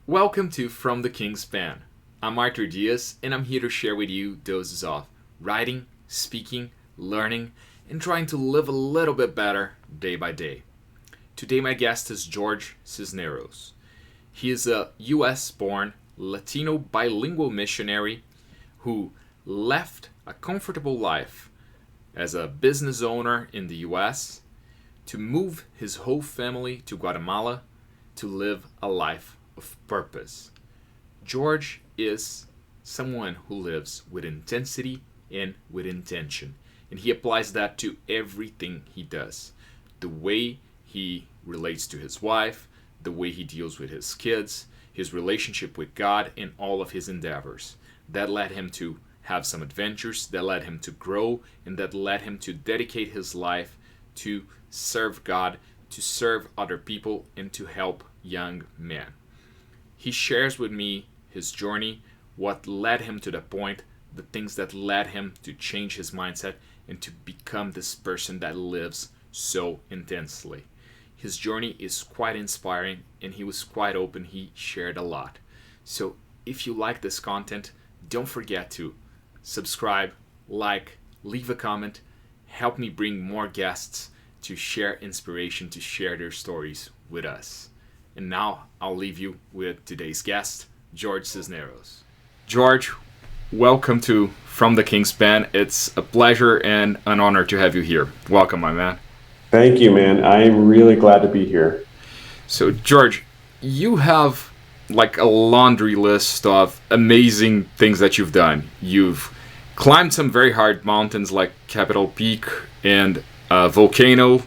Welcome to From the King's Pen. I'm Arthur Diaz, and I'm here to share with you doses of writing, speaking, learning, and trying to live a little bit better day by day. Today my guest is George Cisneros. He is a US-born Latino bilingual missionary who left a comfortable life as a business owner in the US to move his whole family to Guatemala to live a life of purpose. George is someone who lives with intensity and with intention, and he applies that to everything he does. The way he relates to his wife, the way he deals with his kids, his relationship with God, and all of his endeavors. That led him to have some adventures, that led him to grow, and that led him to dedicate his life to serve God, to serve other people, and to help young men. He shares with me his journey, what led him to that point, the things that led him to change his mindset and to become this person that lives so intensely. His journey is quite inspiring, and he was quite open. He shared a lot. So if you like this content, don't forget to subscribe, like, leave a comment, help me bring more guests to share inspiration, to share their stories with us. And now I'll leave you with today's guest, George Cisneros. George, welcome to From the King's Pen. It's a pleasure and an honor to have you here. Welcome, my man. Thank you, man. I'm really glad to be here. So, George, you have like a laundry list of amazing things that you've done. You've climbed some very hard mountains like Capitol Peak and Volcano.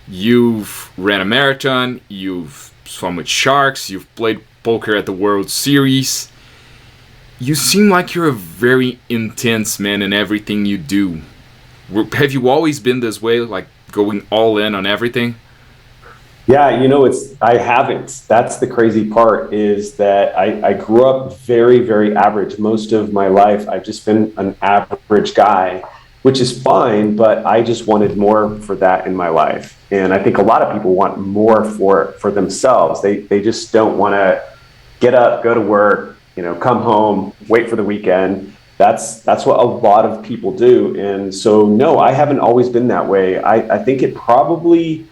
You've ran a marathon. You've swum with sharks. You've played poker at the World Series. You seem like you're a very intense man in everything you do. Have you always been this way, like going all in on everything? Yeah, I haven't. That's the crazy part, is that I grew up very, very average. Most of my life, I've just been an average guy, which is fine, but I just wanted more for that in my life. And I think a lot of people want more for themselves. They just don't want to get up, go to work, come home, wait for the weekend. That's what a lot of people do. And so, no, I haven't always been that way. I think it probably,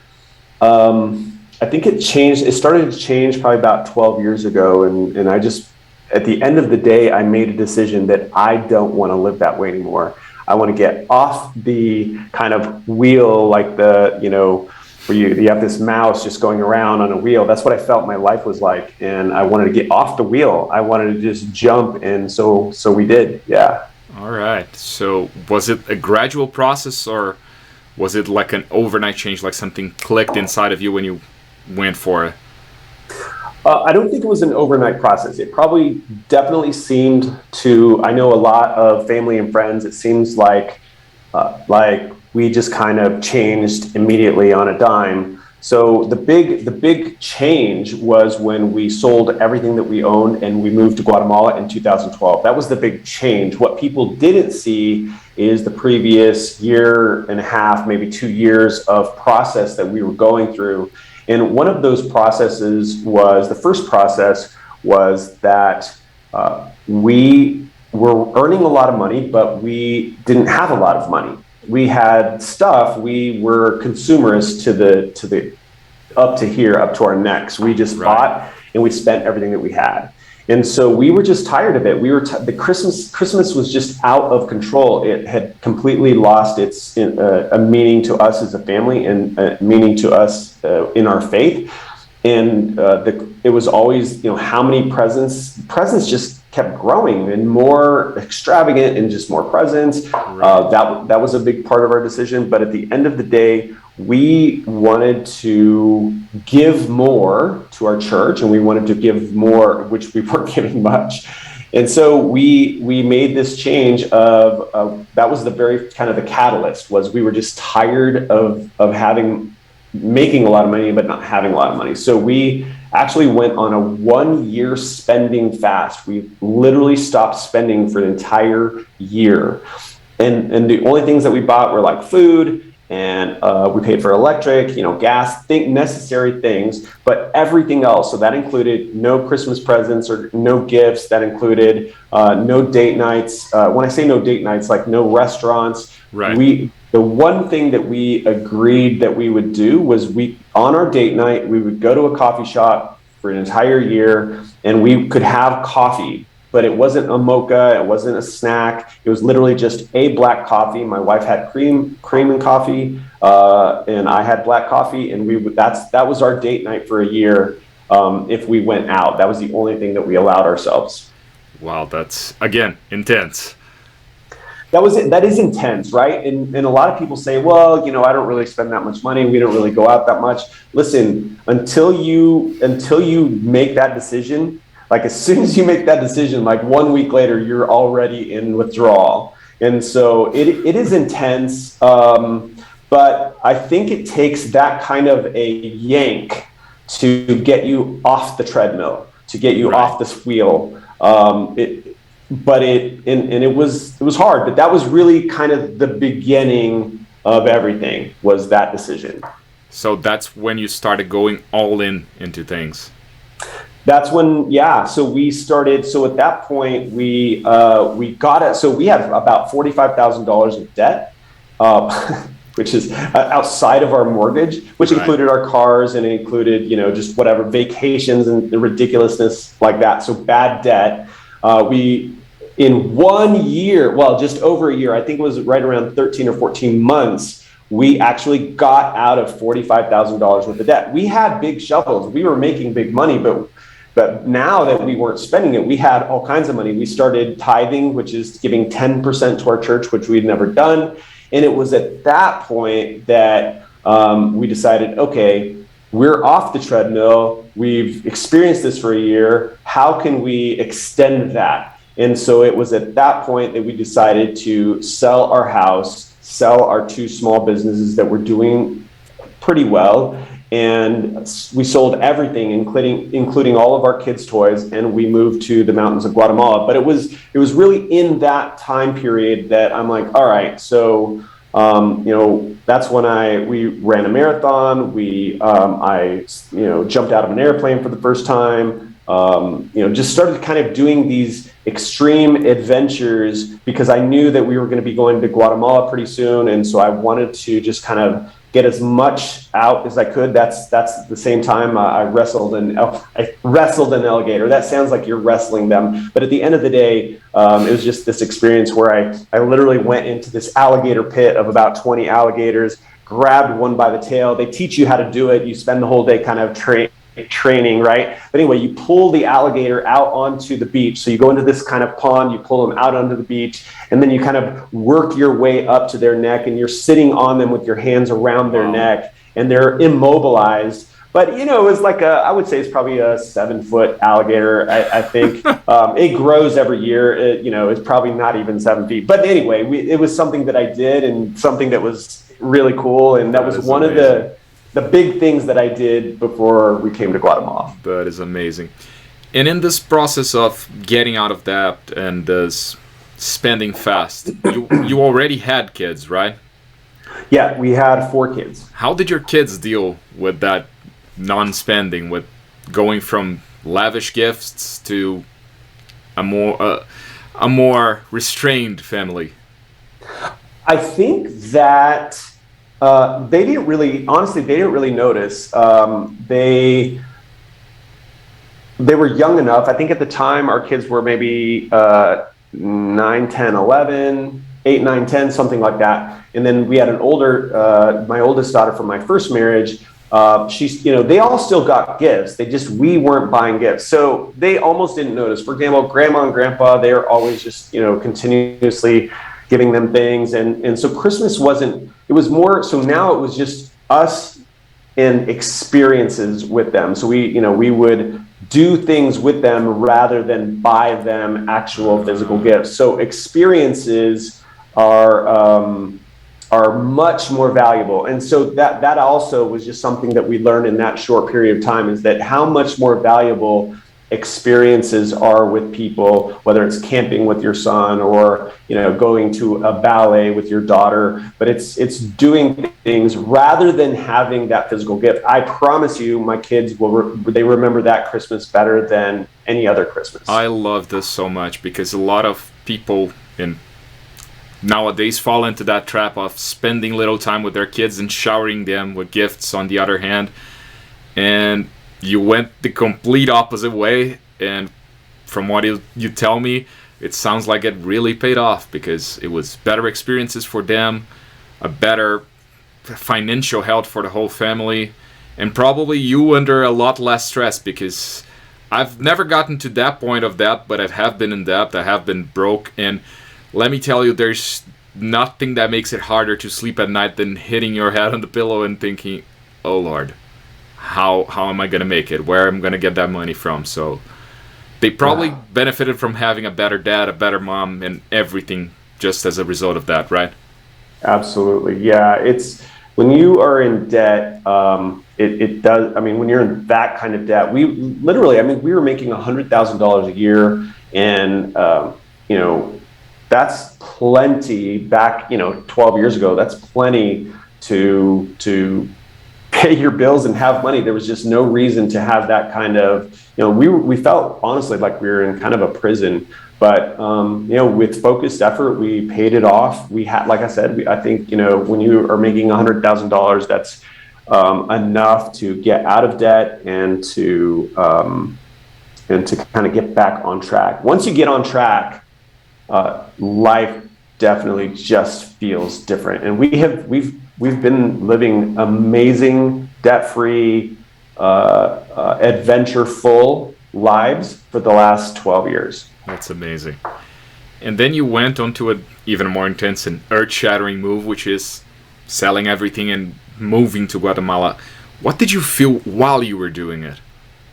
I think it changed. It started to change probably about 12 years ago. And I just, at the end of the day, I made a decision that I don't want to live that way anymore. I want to get off the kind of wheel, like where you have this mouse just going around on a wheel. That's what I felt my life was like. And I wanted to get off the wheel. I wanted to just jump. And so we did. Yeah. All right. So was it a gradual process, or was it like an overnight change, like something clicked inside of you when you went for it? I don't think it was an overnight process. It probably definitely seemed to, I know a lot of family and friends, it seems like we just kind of changed immediately on a dime. So the big change was when we sold everything that we owned and we moved to Guatemala in 2012. That was the big change. What people didn't see is the previous year and a half, maybe 2 years of process that we were going through. And one of those processes was, the first process was that we were earning a lot of money, but we didn't have a lot of money. We had stuff, we were consumers to the up to here, up to our necks. We just bought and we spent everything that we had. And so we were just tired of it. We were the Christmas was just out of control. It had completely lost its a meaning to us as a family, and a meaning to us in our faith. And it was always, how many presents just kept growing and more extravagant and just more presents. That was a big part of our decision. But at the end of the day, we wanted to give more to our church, and we wanted to give more, which we weren't giving much. And so we made this change of that was the very kind of the catalyst, was we were just tired of making a lot of money but not having a lot of money. So we actually went on a 1-year spending fast. We literally stopped spending for an entire year. And the only things that we bought were like food and we paid for electric, gas, necessary things, but everything else. So that included no Christmas presents or no gifts. That included no date nights. When I say no date nights, like no restaurants. Right. The one thing that we agreed that we would do was on our date night, we would go to a coffee shop for an entire year, and we could have coffee. But it wasn't a mocha, it wasn't a snack. It was literally just a black coffee. My wife had cream and coffee, and I had black coffee, and that was our date night for a year. If we went out, that was the only thing that we allowed ourselves. Wow, that's again intense. That was it. That is intense, right? And a lot of people say, well, I don't really spend that much money. We don't really go out that much. Listen, until you make that decision, like as soon as you make that decision, like 1 week later, you're already in withdrawal. And so it is intense. But I think it takes that kind of a yank to get you off the treadmill, to get you off this wheel. It was hard, but that was really kind of the beginning of everything, was that decision. So that's when you started going all into things. That's when, yeah. So we started. So at that point, we got it. So we had about $45,000 of debt, which is outside of our mortgage, which included our cars, and it included, just whatever vacations and the ridiculousness like that. So bad debt. In 1 year, well, just over a year, I think it was right around 13 or 14 months, we actually got out of $45,000 worth of debt. We had big shovels. We were making big money, but now that we weren't spending it, we had all kinds of money. We started tithing, which is giving 10% to our church, which we'd never done. And it was at that point that we decided, okay, we're off the treadmill. We've experienced this for a year. How can we extend that? And so it was at that point that we decided to sell our house, sell our 2 small businesses that were doing pretty well. And we sold everything, including all of our kids' toys, and we moved to the mountains of Guatemala. But it was really in that time period that I'm like, all right, so that's when we ran a marathon. I jumped out of an airplane for the first time. Just started kind of doing these extreme adventures because I knew that we were going to be going to Guatemala pretty soon. And so I wanted to just kind of get as much out as I could. That's at the same time I wrestled an alligator. That sounds like you're wrestling them. But at the end of the day, it was just this experience where I literally went into this alligator pit of about 20 alligators, grabbed one by the tail. They teach you how to do it. You spend the whole day kind of training, right? But anyway, you pull the alligator out onto the beach. So you go into this kind of pond, you pull them out onto the beach, and then you kind of work your way up to their neck, and you're sitting on them with your hands around their neck, and they're immobilized. But, it was like I would say it's probably a 7-foot alligator, I think. It grows every year. It's probably not even 7 feet. But anyway, it was something that I did, and something that was really cool. And that was one of the big things that I did before we came to Guatemala. That is amazing. And in this process of getting out of debt and this spending fast, you already had kids, right? Yeah, we had 4 kids. How did your kids deal with that non-spending, with going from lavish gifts to a more restrained family? I think that they didn't really notice. They were young enough. I think at the time our kids were maybe 9, 10, 11, 8, 9, 10, something like that. And then we had my oldest daughter from my first marriage. They all still got gifts. We weren't buying gifts. So they almost didn't notice. For example, grandma and grandpa, they're always just, continuously giving them things. And so Christmas it was more, so now it was just us and experiences with them. So we would do things with them rather than buy them actual physical gifts. So experiences are much more valuable. And so that also was just something that we learned in that short period of time, is that how much more valuable experiences are with people, whether it's camping with your son or, going to a ballet with your daughter, but it's doing things rather than having that physical gift. I promise you, my kids they remember that Christmas better than any other Christmas. I love this so much because a lot of people in nowadays fall into that trap of spending little time with their kids and showering them with gifts on the other hand. And you went the complete opposite way, and from what you tell me, it sounds like it really paid off because it was better experiences for them, a better financial health for the whole family, and probably you under a lot less stress, because I've never gotten to that point of debt, but I have been in debt, I have been broke, and let me tell you, there's nothing that makes it harder to sleep at night than hitting your head on the pillow and thinking, oh Lord, how am I going to make it? Where am I going to get that money from? So they probably benefited from having a better dad, a better mom, and everything just as a result of that, right? Absolutely. Yeah. It's when you are in debt, it does. I mean, when you're in that kind of debt, we were making $100,000 a year, and, that's plenty back, 12 years ago. That's plenty to pay your bills and have money. There was just no reason to have that kind of, we felt honestly like we were in kind of a prison, but, with focused effort, we paid it off. We had, like I said, I think, when you are making $100,000, that's enough to get out of debt and to kind of get back on track. Once you get on track, life definitely just feels different. And we've been living amazing, debt-free, adventure-full lives for the last 12 years. That's amazing. And then you went on to an even more intense and earth-shattering move, which is selling everything and moving to Guatemala. What did you feel while you were doing it?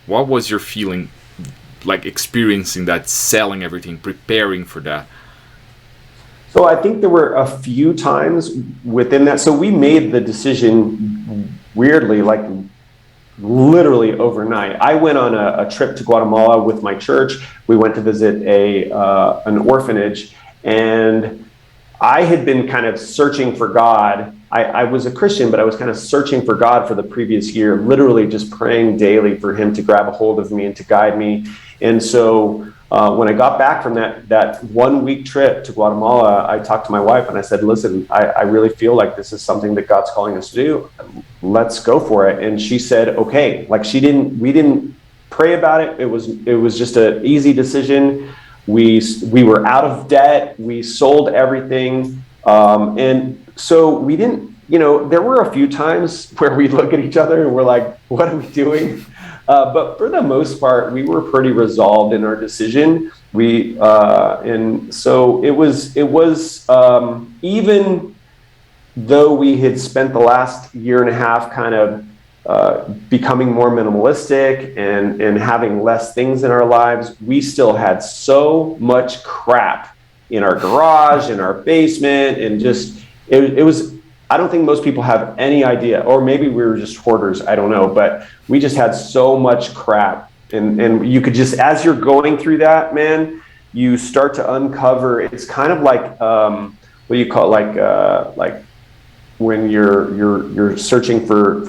What was your feeling like experiencing that, selling everything, preparing for that? So I think there were a few times within that. So we made the decision weirdly, like literally overnight. I went on a trip to Guatemala with my church. We went to visit an orphanage, and I had been kind of searching for God. I was a Christian, but I was kind of searching for God for the previous year, literally just praying daily for him to grab a hold of me and to guide me. And so when I got back from that 1 week trip to Guatemala, I talked to my wife and I said, listen, I really feel like this is something that God's calling us to do. Let's go for it. And she said, okay. Like we didn't pray about it. It was just an easy decision. We were out of debt. We sold everything. And so we didn't, there were a few times where we look at each other and we're like, what are we doing? But for the most part, we were pretty resolved in our decision. And so it was even though we had spent the last year and a half kind of becoming more minimalistic and having less things in our lives, we still had so much crap in our garage, in our basement, and just, it was, I don't think most people have any idea, or maybe we were just hoarders, I don't know, but we just had so much crap. And you could just, as you're going through that, man, you start to uncover, it's kind of like, what do you call it? Like when you're searching for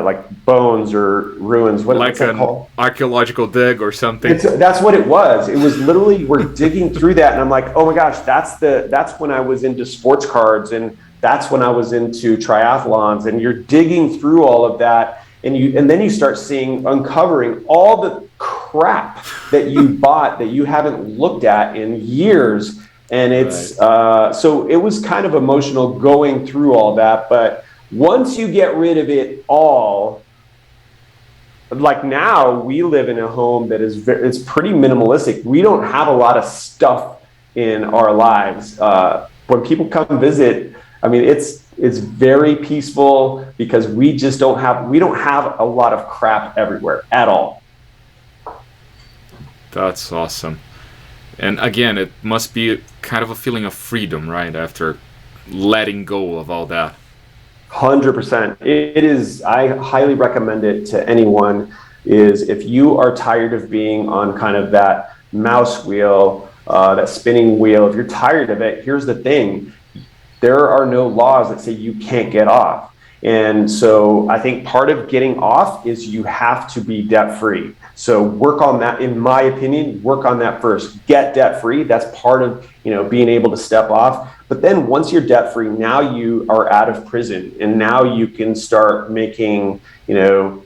like bones or ruins. What's that called? Archaeological dig or something. That's what it was. It was literally, we're digging through that, and I'm like, oh my gosh, that's when I was into sports cards, and that's when I was into triathlons, and you're digging through all of that, and then you start uncovering all the crap that you bought that you haven't looked at in years. And it's, so it was kind of emotional going through all that. But once you get rid of it all, like now we live in a home that it's pretty minimalistic. We don't have a lot of stuff in our lives. When people come visit, I mean, it's very peaceful because we don't have a lot of crap everywhere at all. That's awesome. And again, it must be kind of a feeling of freedom, right? After letting go of all that. 100%. It is. I highly recommend it to anyone. is if you are tired of being on kind of that mouse wheel, that spinning wheel, if you're tired of it, here's the thing. There are no laws that say you can't get off. And so I think part of getting off is you have to be debt free. So work on that, in my opinion, work on that first. Get debt free. That's part of, being able to step off. But then once you're debt free, now you are out of prison, and now you can start making,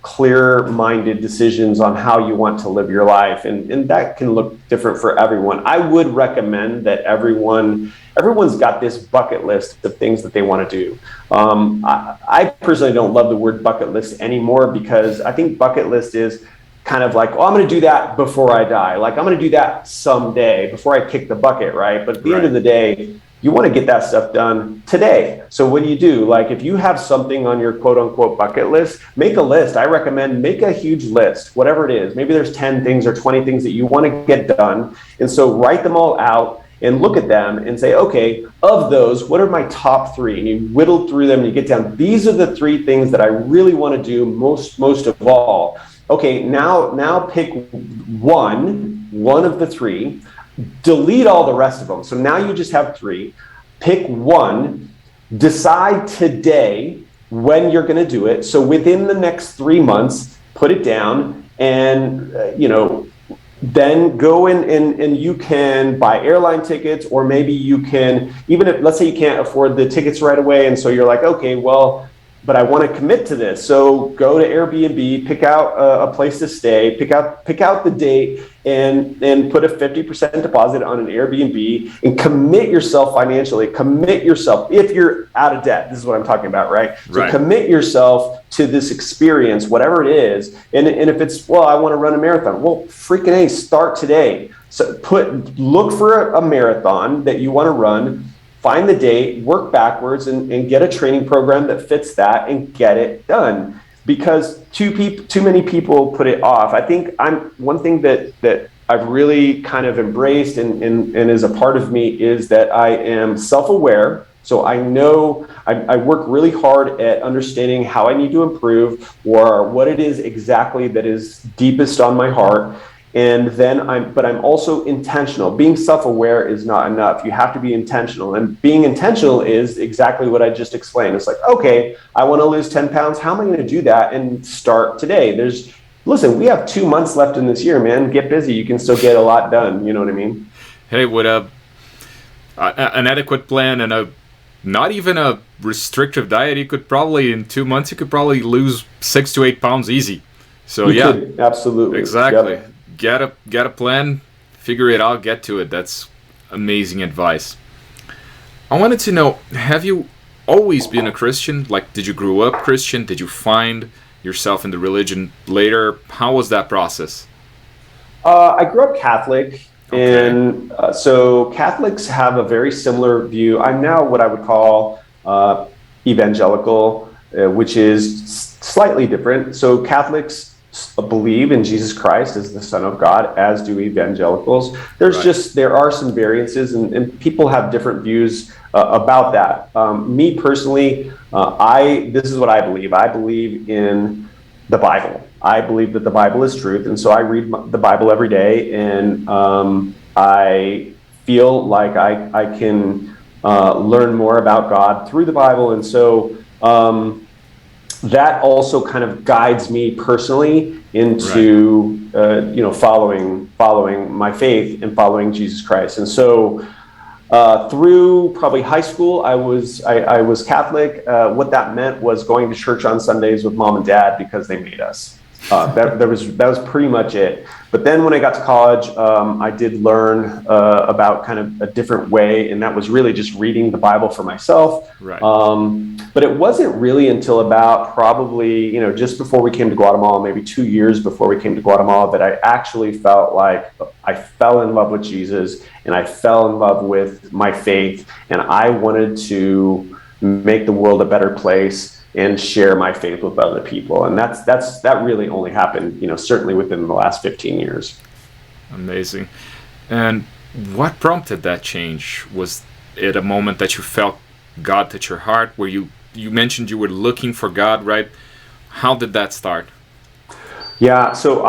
clear-minded decisions on how you want to live your life. And that can look different for everyone. I would recommend that everyone's got this bucket list of things that they want to do. I personally don't love the word bucket list anymore, because I think bucket list is kind of like, I'm going to do that before I die. Like, I'm going to do that someday before I kick the bucket, right? But at the end of the day, you want to get that stuff done today. So what do? Like, if you have something on your quote unquote bucket list, make a list. I recommend make a huge list, whatever it is. Maybe there's 10 things or 20 things that you want to get done. And so write them all out and look at them and say, okay, of those, what are my top 3? And you whittle through them and you get down, these are the 3 things that I really want to do most of all. Okay, now pick one of the 3, delete all the rest of them. So now you just have 3, pick one, decide today when you're going to do it. So within the next 3 months, put it down, and, then go in and you can buy airline tickets, or maybe you can, even if, let's say you can't afford the tickets right away. And so you're like, okay, well, but I want to commit to this. So go to Airbnb, pick out a place to stay, pick out the date, and put a 50% deposit on an Airbnb, and commit yourself financially. Commit yourself if you're out of debt. This is what I'm talking about, right? So commit yourself to this experience, whatever it is. And if it's, I want to run a marathon. Well, freaking A, start today. So look for a marathon that you want to run. Find the date, work backwards, and get a training program that fits that, and get it done. Because too many people put it off. I think one thing that I've really kind of embraced and is a part of me is that I am self-aware. So I know I work really hard at understanding how I need to improve, or what it is exactly that is deepest on my heart. And then I'm also intentional. Being self-aware is not enough. You have to be intentional. And being intentional is exactly what I just explained. It's like, okay, I want to lose 10 pounds. How am I going to do that? And start today. Listen, we have 2 months left in this year, man. Get busy. You can still get a lot done. You know what I mean? Hey, with an adequate plan and not even a restrictive diet, you could probably, in 2 months, you could probably lose 6 to 8 pounds easy. So you could, absolutely. Exactly. Yep. Get a plan, figure it out, get to it. That's amazing advice. I wanted to know, have you always been a Christian? Like, did you grow up Christian? Did you find yourself in the religion later? How was that process? I grew up Catholic, and so Catholics have a very similar view. I'm now what I would call evangelical, which is slightly different. So Catholics believe in Jesus Christ as the Son of God, as do evangelicals. There are some variances, and people have different views about that. Me personally, this is what I believe. I believe in the Bible. I believe that the Bible is truth, and so I read the Bible every day, and I feel like I can learn more about God through the Bible, and so that also kind of guides me personally into following my faith and following Jesus Christ. And so through probably high school, I was Catholic. What that meant was going to church on Sundays with mom and dad because they made us. That was pretty much it. But then when I got to college, I did learn about kind of a different way, and that was really just reading the Bible for myself. Right. But it wasn't really until about probably, just before we came to Guatemala, maybe 2 years before we came to Guatemala, that I actually felt like I fell in love with Jesus, and I fell in love with my faith, and I wanted to make the world a better place and share my faith with other people. And that really only happened, certainly within the last 15 years. Amazing. And what prompted that change? Was it a moment that you felt God touch your heart, where you mentioned you were looking for God, right? How did that start? Yeah, so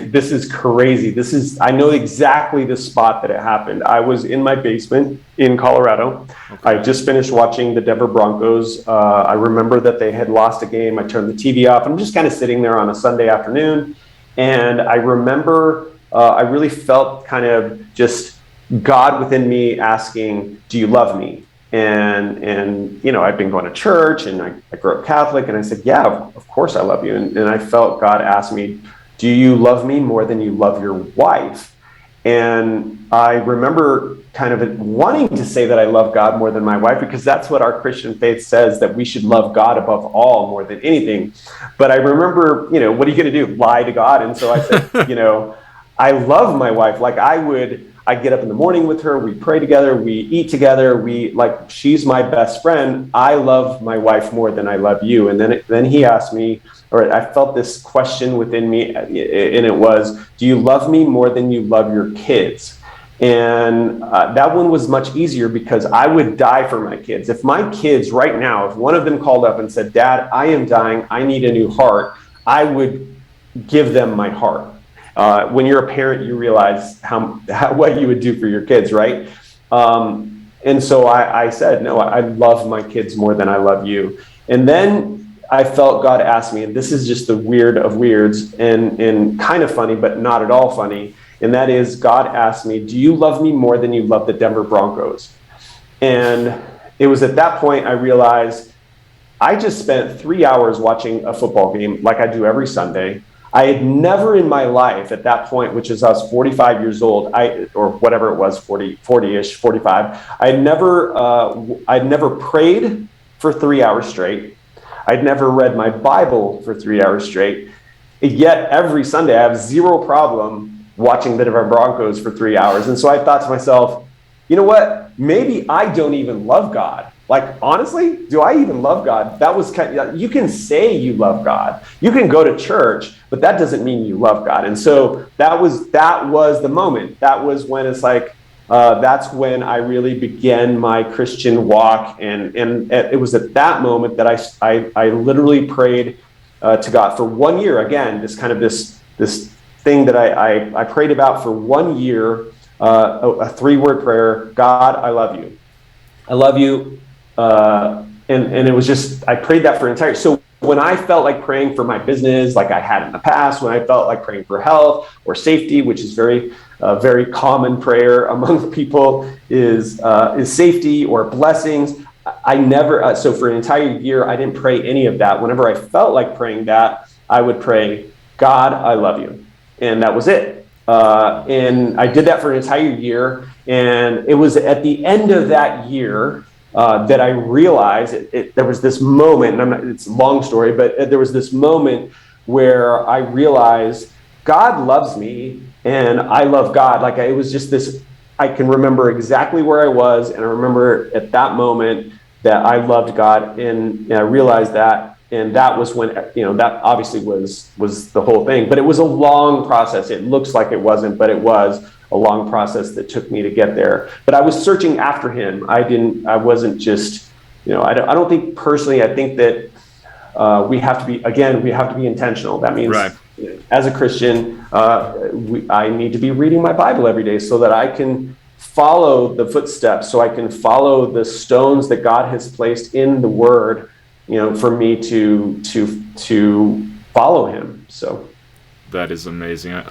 this is crazy. I know exactly the spot that it happened. I was in my basement in Colorado. I Okay. just finished watching the Denver Broncos. I remember that they had lost a game. I turned the TV off. I'm just kind of sitting there on a Sunday afternoon. And I remember I really felt kind of just God within me asking, "Do you love me?" And I'd been going to church, and I grew up Catholic, and I said, "Yeah, of course I love you." And I felt God ask me, "Do you love me more than you love your wife?" And I remember kind of wanting to say that I love God more than my wife, because that's what our Christian faith says, that we should love God above all more than anything. But I remember, what are you going to do? Lie to God? And so I said, I love my wife. Like I get up in the morning with her, we pray together, we eat together, she's my best friend. I love my wife more than I love you. And then he asked me, or I felt this question within me, and it was, do you love me more than you love your kids? And that one was much easier, because I would die for my kids. If my kids right now, if one of them called up and said, "Dad, I am dying, I need a new heart," I would give them my heart. When you're a parent, you realize what you would do for your kids, right? And so I said, "No, I love my kids more than I love you." And then I felt God ask me, and this is just the weird of weirds, and kind of funny, but not at all funny. And that is, God asked me, "Do you love me more than you love the Denver Broncos?" And it was at that point I realized I just spent 3 hours watching a football game like I do every Sunday. I had never in my life at that point, which is I was 45 years old, or whatever it was, 40-ish, 45. I'd never prayed for 3 hours straight. I'd never read my Bible for 3 hours straight. Yet every Sunday I have zero problem watching the Denver Broncos for 3 hours. And so I thought to myself, you know what? Maybe I don't even love God. Like, honestly, do I even love God? That was you can say you love God. You can go to church, but that doesn't mean you love God. And so that was the moment. That was when it's like, that's when I really began my Christian walk. And it was at that moment that I literally prayed to God for 1 year. Again, this thing that I prayed about for 1 year, a 3-word prayer: "God, I love you. I love you." And it was just, I prayed that for entire. So when I felt like praying for my business, like I had in the past, when I felt like praying for health or safety, which is very common prayer among people, is safety or blessings. I never, so for an entire year, I didn't pray any of that. Whenever I felt like praying that, I would pray, "God, I love you." And that was it. And I did that for an entire year. And it was at the end of that year that I realized there was this moment, and it's a long story, but there was this moment where I realized God loves me and I love God. Like, it was just this, I can remember exactly where I was, and I remember at that moment that I loved God, and I realized that. And that was when, that obviously was the whole thing. But it was a long process. It looks like it wasn't, but it was a long process that took me to get there. But I was searching after him. I wasn't just, I don't think personally, I think that we have to be intentional. That means, Right. as a Christian, I need to be reading my Bible every day so that I can follow the footsteps, so I can follow the stones that God has placed in the Word, for me to follow him. So That is amazing.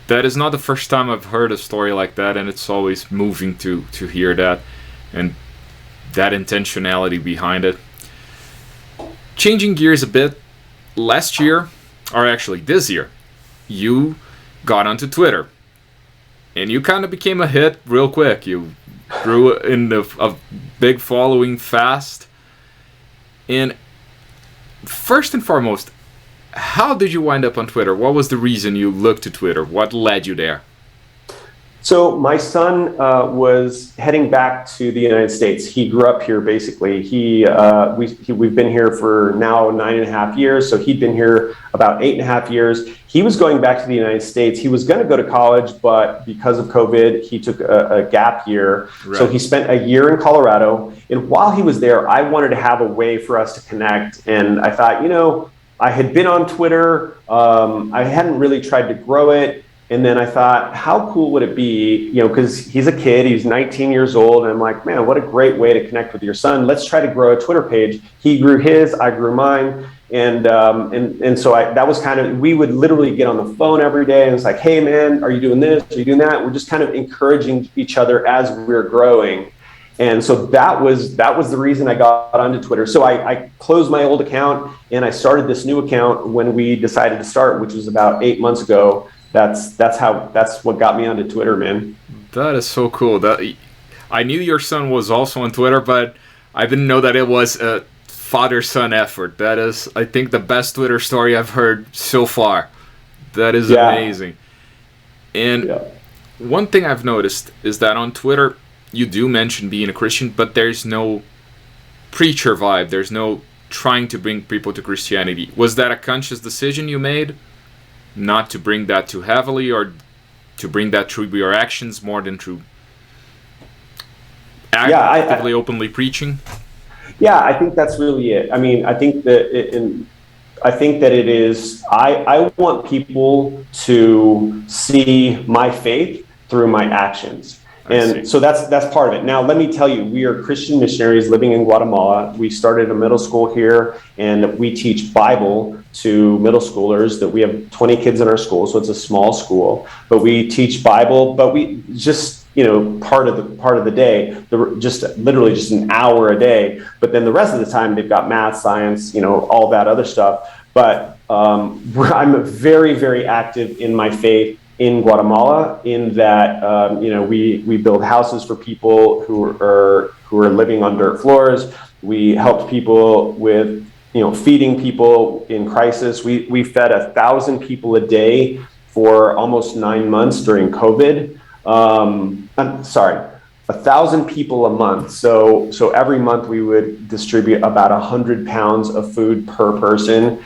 That is not the first time I've heard a story like that, and it's always moving to hear that, and that intentionality behind it. Changing gears a bit, last year, or actually this year, you got onto Twitter, and you kind of became a hit real quick. You grew a big following fast. And first and foremost, how did you wind up on Twitter? What was the reason you looked to Twitter? What led you there? So my son was heading back to the United States. He grew up here, basically. We've been here for now 9.5 years. So he'd been here about 8.5 years. He was going back to the United States. He was going to go to college, but because of COVID, he took a gap year. Right. So he spent a year in Colorado. And while he was there, I wanted to have a way for us to connect. And I thought, I had been on Twitter. I hadn't really tried to grow it. And then I thought, how cool would it be, because he's a kid, he's 19 years old. And I'm like, man, what a great way to connect with your son. Let's try to grow a Twitter page. He grew his, I grew mine. And so that was kind of, we would literally get on the phone every day. And it's like, hey, man, are you doing this? Are you doing that? We're just kind of encouraging each other as we're growing. And so that was the reason I got onto Twitter. So I closed my old account and I started this new account when we decided to start, which was about 8 months ago. That's what got me onto Twitter, man. That is so cool. I knew your son was also on Twitter, but I didn't know that it was a father-son effort. That is, I think, the best Twitter story I've heard so far. That is amazing. And one thing I've noticed is that on Twitter, you do mention being a Christian, but there's no preacher vibe. There's no trying to bring people to Christianity. Was that a conscious decision you made? Not to bring that too heavily, or to bring that through your actions more than through actively, openly preaching? Yeah, I think that's really it. I mean, I think that it is. I want people to see my faith through my actions. And so that's part of it. Now, let me tell you, we are Christian missionaries living in Guatemala. We started a middle school here, and we teach Bible to middle schoolers. That we have 20 kids in our school, so it's a small school. But we teach Bible, but we just, part of the day, just literally just an hour a day. But then the rest of the time, they've got math, science, all that other stuff. But I'm very, very active in my faith in Guatemala, in that we build houses for people who are living on dirt floors. We helped people with feeding people in crisis. We fed 1,000 people a day for almost 9 months during COVID. I'm sorry, 1,000 people a month. So every month we would distribute about 100 pounds of food per person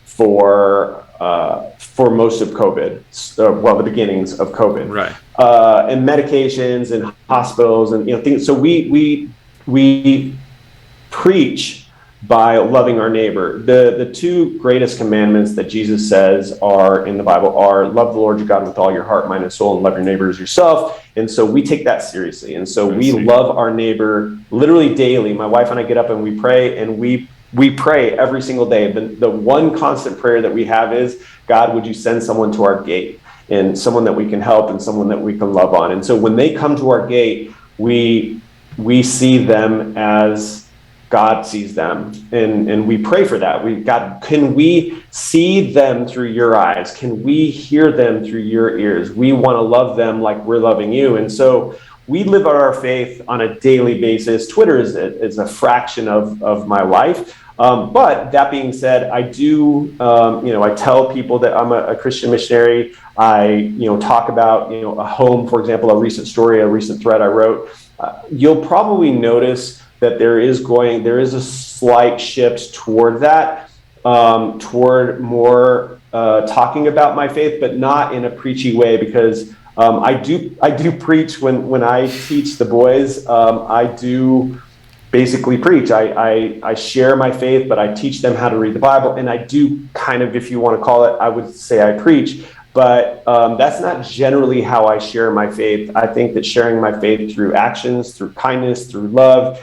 for most of COVID, the beginnings of COVID, right? And medications and hospitals and things. So we preach by loving our neighbor. The two greatest commandments that Jesus says are in the Bible are love the Lord your God with all your heart, mind, and soul, and love your neighbor as yourself. And so we take that seriously. And so we love our neighbor literally daily. My wife and I get up and we pray, and we pray every single day. The one constant prayer that we have is, God, would you send someone to our gate, and someone that we can help and someone that we can love on. And so when they come to our gate, we see them as God sees them, and we pray for that. God, can we see them through your eyes? Can we hear them through your ears? We want to love them like we're loving you. And so we live our faith on a daily basis. Twitter is a fraction of my life. But that being said, I do, I tell people that I'm a Christian missionary. I, talk about, a home, for example, a recent thread I wrote. You'll probably notice that there is a slight shift toward that, toward more talking about my faith, but not in a preachy way, because I do preach when I teach the boys. I do basically preach. I share my faith, but I teach them how to read the Bible, and I do kind of, if you want to call it, I would say I preach, but that's not generally how I share my faith. I think that sharing my faith through actions, through kindness, through love,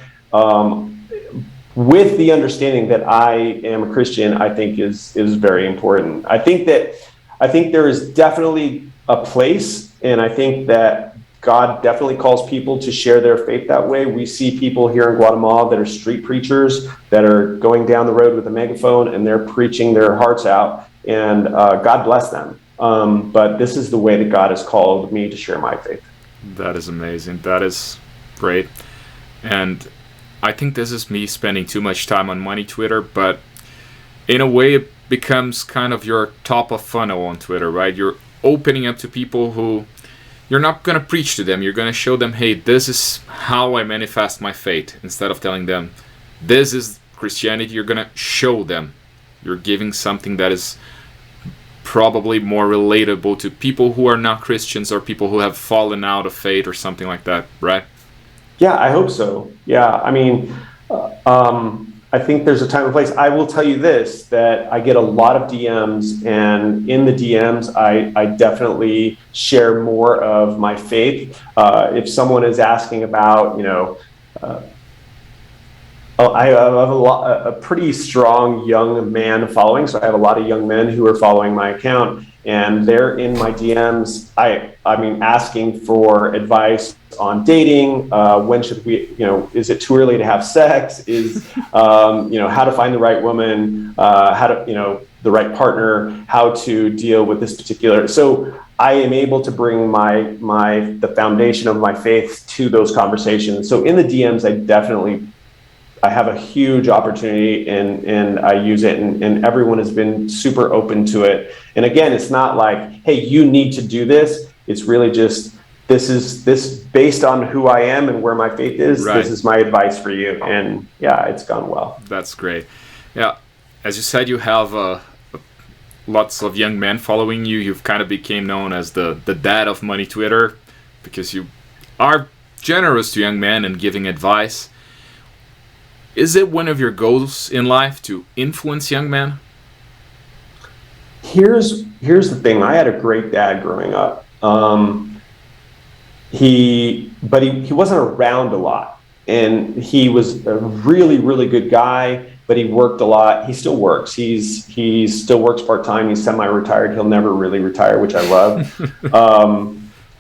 with the understanding that I am a Christian, I think is very important. I think there is definitely a place, and I think that God definitely calls people to share their faith that way. We see people here in Guatemala that are street preachers, that are going down the road with a megaphone, and they're preaching their hearts out, and God bless them. But this is the way that God has called me to share my faith. That is amazing. That is great. And I think this is me spending too much time on money Twitter, but in a way it becomes kind of your top of funnel on Twitter, right? You're opening up to people who you're not going to preach to them. You're going to show them, hey, this is how I manifest my faith. Instead of telling them, this is Christianity, you're going to show them. You're giving something that is probably more relatable to people who are not Christians, or people who have fallen out of faith or something like that, right? Yeah, I hope so. Yeah, I mean, I think there's a time and place. I will tell you this, that I get a lot of DMs, and in the DMs, I definitely share more of my faith. If someone is asking about, I have a pretty strong young man following, so I have a lot of young men who are following my account, and they're in my DMs. I mean, asking for advice on dating. When should we? Is it too early to have sex? Is how to find the right woman? How to the right partner? How to deal with this particular? So I am able to bring the foundation of my faith to those conversations. So in the DMs, I have a huge opportunity, and I use it, and everyone has been super open to it. And again, it's not like, hey, you need to do this. It's really just, this based on who I am and where my faith is. Right. This is my advice for you. And yeah, it's gone well. That's great. Yeah. As you said, you have lots of young men following you. You've kind of became known as the dad of money Twitter, because you are generous to young men and giving advice. Is it one of your goals in life to influence young men? Here's the thing. I had a great dad growing up. He wasn't around a lot, and he was a really, really good guy, but he worked a lot. He still works. He still works part-time. He's semi-retired. He'll never really retire, which I love.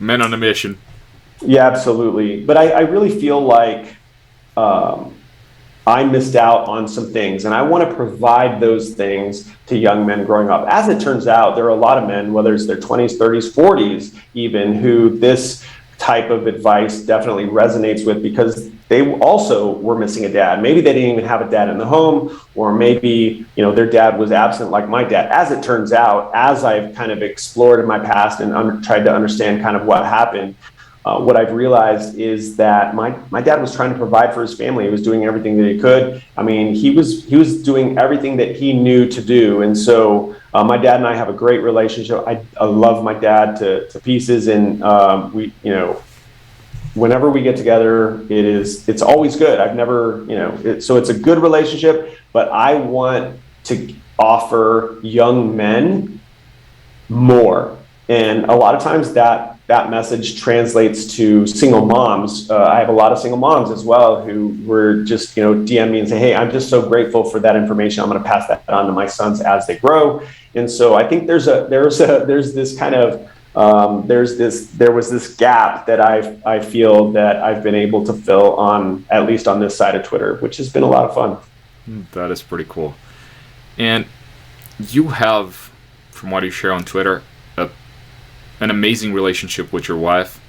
Men on a mission. Yeah, absolutely. But I really feel like I missed out on some things, and I want to provide those things to young men growing up. As it turns out, there are a lot of men, whether it's their 20s, 30s, 40s even, who this type of advice definitely resonates with, because they also were missing a dad. Maybe they didn't even have a dad in the home, or maybe their dad was absent like my dad. As it turns out, as I've kind of explored in my past and tried to understand kind of what happened, what I've realized is that my dad was trying to provide for his family. He was doing everything that he could. I mean, he was doing everything that he knew to do. And so my dad and I have a great relationship. I love my dad to pieces. And we, whenever we get together, it's always good. I've never, so it's a good relationship, but I want to offer young men more. And a lot of times that message translates to single moms. I have a lot of single moms as well who were just, DM me and say, hey, I'm just so grateful for that information. I'm going to pass that on to my sons as they grow. And so I think there was this gap that I feel that I've been able to fill at least on this side of Twitter, which has been a lot of fun. That is pretty cool. And you have, from what you share on Twitter, an amazing relationship with your wife.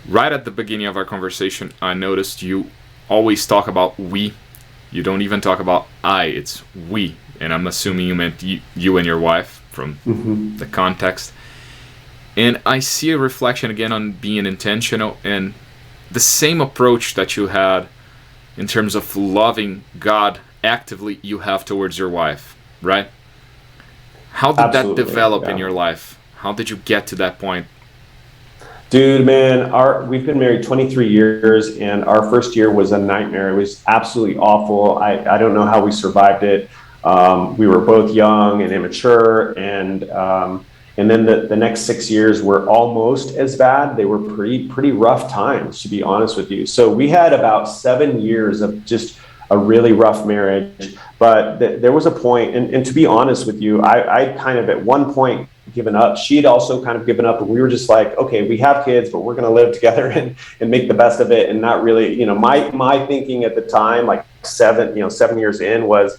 Right at the beginning of our conversation, I noticed you always talk about we. You don't even talk about I, it's we. And I'm assuming you meant you and your wife from the context. And I see a reflection again on being intentional, and the same approach that you had in terms of loving God actively you have towards your wife, right? How did that develop in your life? How did you get to that point? Dude, man, we've been married 23 years, and our first year was a nightmare. It was absolutely awful. I don't know how we survived it. We were both young and immature, and then the next 6 years were almost as bad. They were pretty rough times, to be honest with you. So we had about 7 years of just a really rough marriage. But there was a point, and to be honest with you, I kind of at one point given up. She'd also kind of given up, and we were just like, okay, we have kids, but we're going to live together and make the best of it. And not really, my thinking at the time, like 7 years in, was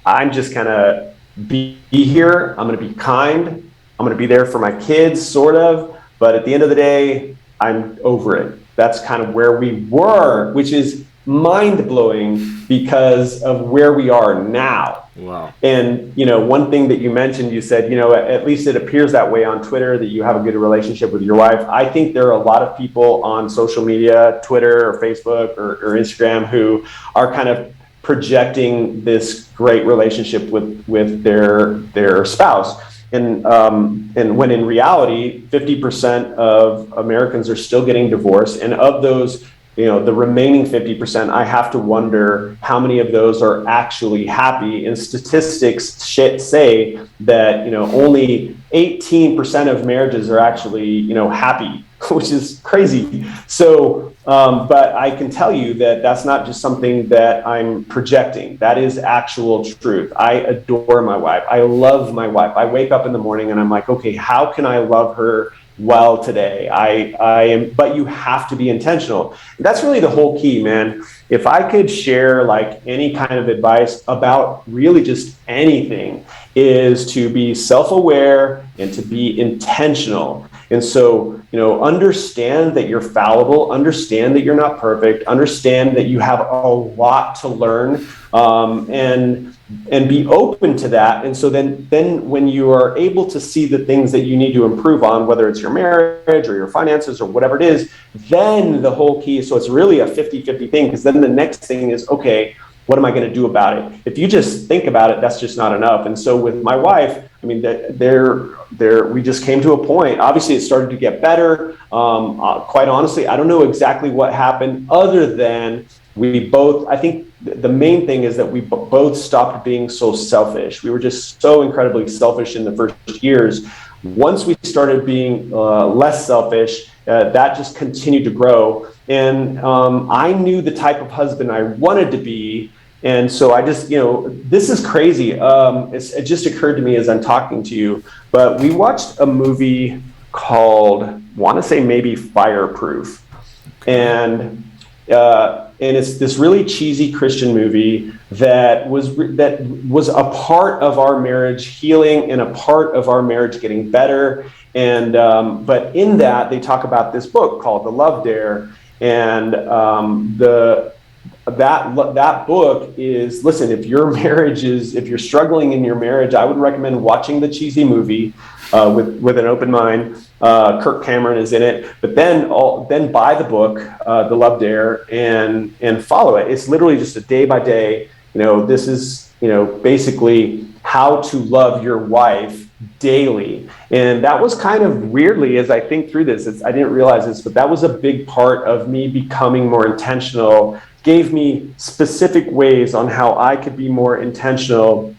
I'm just going to be here. I'm going to be kind. I'm going to be there for my kids, sort of. But at the end of the day, I'm over it. That's kind of where we were, which is mind-blowing because of where we are now. Wow. And, one thing that you mentioned, you said, at least it appears that way on Twitter, that you have a good relationship with your wife. I think there are a lot of people on social media, Twitter or Facebook or Instagram, who are kind of projecting this great relationship with their spouse. And when in reality, 50% of Americans are still getting divorced. And of those the remaining 50%, I have to wonder how many of those are actually happy. And statistics say that, only 18% of marriages are actually, happy, which is crazy. So, but I can tell you that that's not just something that I'm projecting. That is actual truth. I adore my wife. I love my wife. I wake up in the morning and I'm like, okay, how can I love her well today? I am, but you have to be intentional. That's really the whole key, man. If I could share like any kind of advice about really just anything, is to be self-aware and to be intentional. And so, understand that you're fallible, understand that you're not perfect, understand that you have a lot to learn, and be open to that. And so then when you are able to see the things that you need to improve on, whether it's your marriage or your finances or whatever it is, then the whole key, so it's really a 50-50 thing, because then the next thing is, okay, what am I going to do about it? If you just think about it, that's just not enough. And so with my wife, I mean, we just came to a point. Obviously, it started to get better. Quite honestly, I don't know exactly what happened, other than we both, I think the main thing is that we both stopped being so selfish. We were just so incredibly selfish in the first years. Once we started being less selfish, that just continued to grow. And I knew the type of husband I wanted to be. And so I just, this is crazy. It just occurred to me as I'm talking to you, but we watched a movie called, want to say maybe Fireproof. And it's this really cheesy Christian movie that was a part of our marriage healing and a part of our marriage getting better. And but in that, they talk about this book called The Love Dare. And that book is, listen, if you're struggling in your marriage, I would recommend watching the cheesy movie with an open mind. Kirk Cameron is in it, but then buy the book, The Love Dare, and follow it. It's literally just a day by day. This is basically how to love your wife daily. And that was kind of weirdly, as I think through this, I didn't realize this, but that was a big part of me becoming more intentional. Gave me specific ways on how I could be more intentional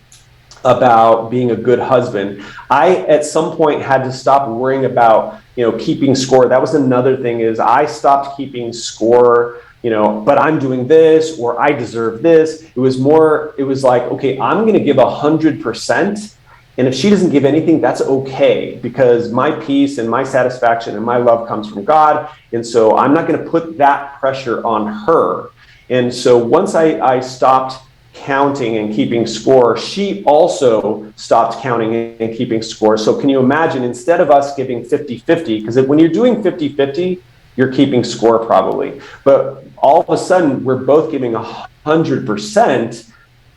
about being a good husband. I, at some point, had to stop worrying about, keeping score. That was another thing, is I stopped keeping score, but I'm doing this, or I deserve this. It was like, okay, I'm going to give 100%. And if she doesn't give anything, that's okay, because my peace and my satisfaction and my love comes from God. And so I'm not going to put that pressure on her. And so once I stopped counting and keeping score, she also stopped counting and keeping score. So can you imagine, instead of us giving 50-50, because when you're doing 50-50, you're keeping score probably. But all of a sudden, we're both giving 100%.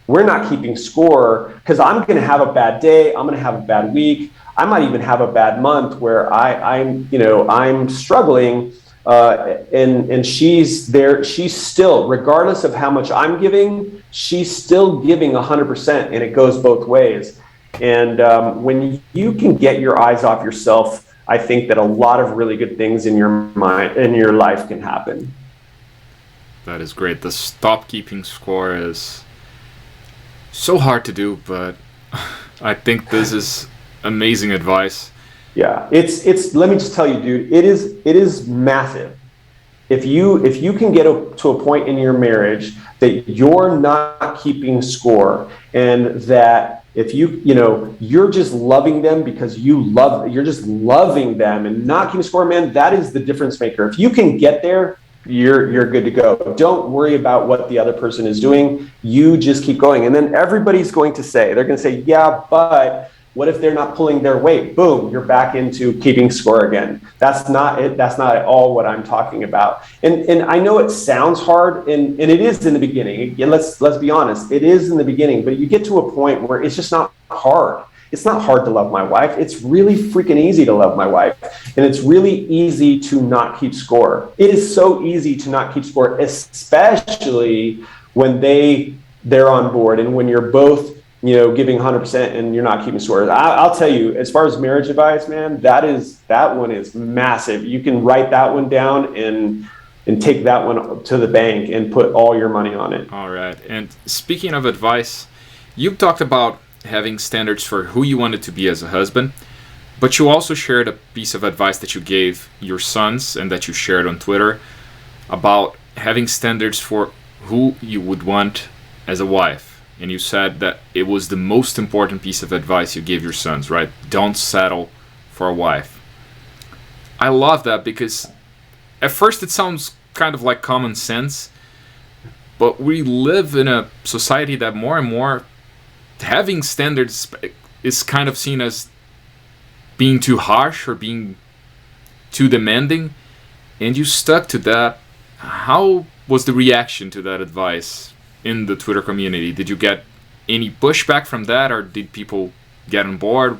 We're not keeping score, because I'm going to have a bad day. I'm going to have a bad week. I might even have a bad month where I'm struggling. And she's there. She's still, regardless of how much I'm giving, she's still giving 100%, and it goes both ways. And when you can get your eyes off yourself, I think that a lot of really good things in your mind, in your life, can happen. That is great. The stop keeping score is so hard to do, but I think this is amazing advice. Yeah, it's. Let me just tell you, dude. It is massive. If you can get to a point in your marriage that you're not keeping score, and that if you're just loving them because you're just loving them and not keeping score, man, that is the difference maker. If you can get there, you're good to go. Don't worry about what the other person is doing. You just keep going, and then everybody's going to say, they're going to say, yeah, but what if they're not pulling their weight? Boom, you're back into keeping score again. That's not it. That's not at all what I'm talking about. And I know it sounds hard, and it is in the beginning. Let's be honest. It is in the beginning, but you get to a point where it's just not hard. It's not hard to love my wife. It's really freaking easy to love my wife. And it's really easy to not keep score. It is so easy to not keep score, especially when they're on board, and when you're both giving 100% and you're not keeping score. I'll tell you, as far as marriage advice, man, that one is massive. You can write that one down, and and take that one to the bank and put all your money on it. All right. And speaking of advice, you've talked about having standards for who you wanted to be as a husband, but you also shared a piece of advice that you gave your sons and that you shared on Twitter about having standards for who you would want as a wife. And you said that it was the most important piece of advice you gave your sons, right? Don't settle for a wife. I love that because at first it sounds kind of like common sense, but we live in a society that more and more having standards is kind of seen as being too harsh or being too demanding, and you stuck to that. How was the reaction to that advice in the Twitter community? Did you get any pushback from that, or did people get on board?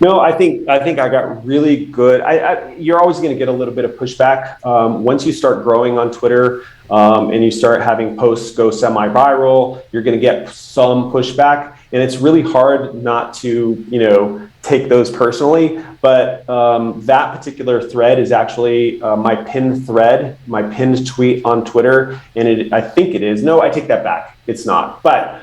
No, I think I got really good. You're always going to get a little bit of pushback once you start growing on Twitter, and you start having posts go semi-viral. You're going to get some pushback, and it's really hard not to take those personally. But that particular thread is actually my pinned thread, my pinned tweet on Twitter, and I think it is. No, I take that back. It's not, but.